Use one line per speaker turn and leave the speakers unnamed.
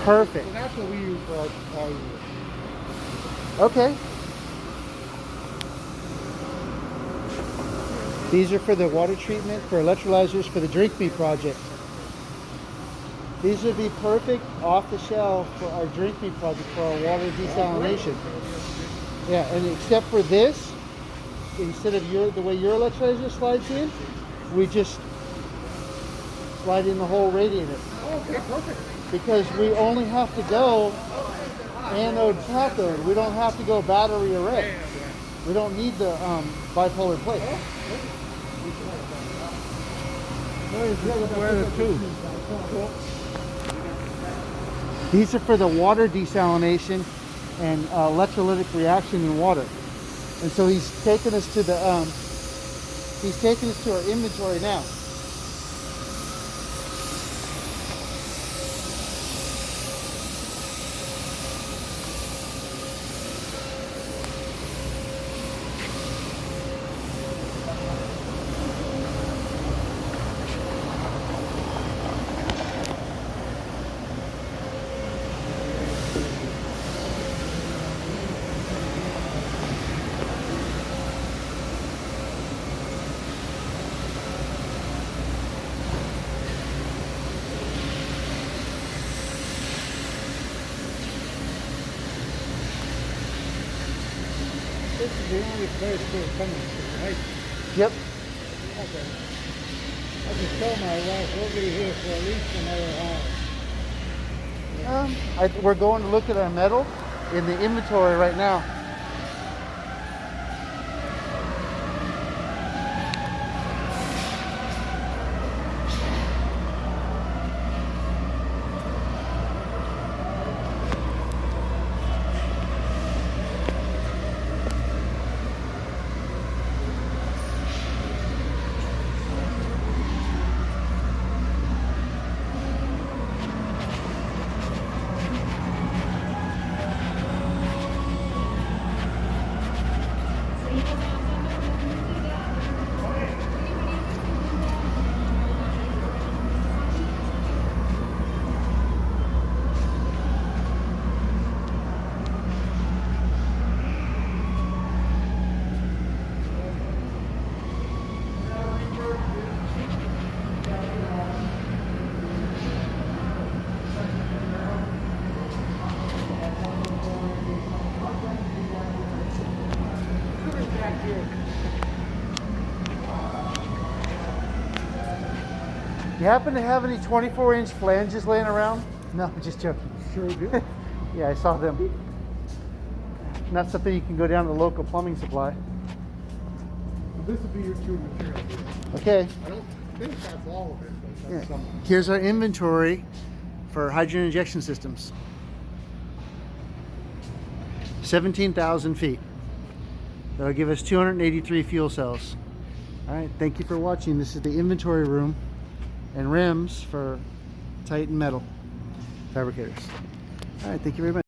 Perfect.
So that's what we use for our unit.
Okay. These are for the water treatment, for electrolyzers for the Drink Me project. These would be perfect off the shelf for our Drink Me project, for our water desalination. Yeah, and except for this, instead of the way your electrolyzer slides in, we just slide in the whole radiator.
Okay, perfect.
Because we only have to go anode cathode. We don't have to go battery array. We don't need the bipolar plate.
Where are the two?
These are for the water desalination and electrolytic reaction in water. And so he's taken us to the our inventory now.
This is the only place we're coming to, right?
Yep.
Okay. I just told my wife we'll be here for at least another hour.
We're going to look at our metal in the inventory right now. You happen to have any 24-inch flanges laying around? No, just joking.
Sure do.
Yeah, I saw them. Not something you can go down to the local plumbing supply.
This will be your two materials.
Okay.
I don't think that's all of it, but
Yeah.
that's some.
Here's our inventory for hydrogen injection systems. 17,000 feet. That'll give us 283 fuel cells. All right, thank you for watching. This is the inventory room and rims for Titan Metal fabricators. All right, thank you very much.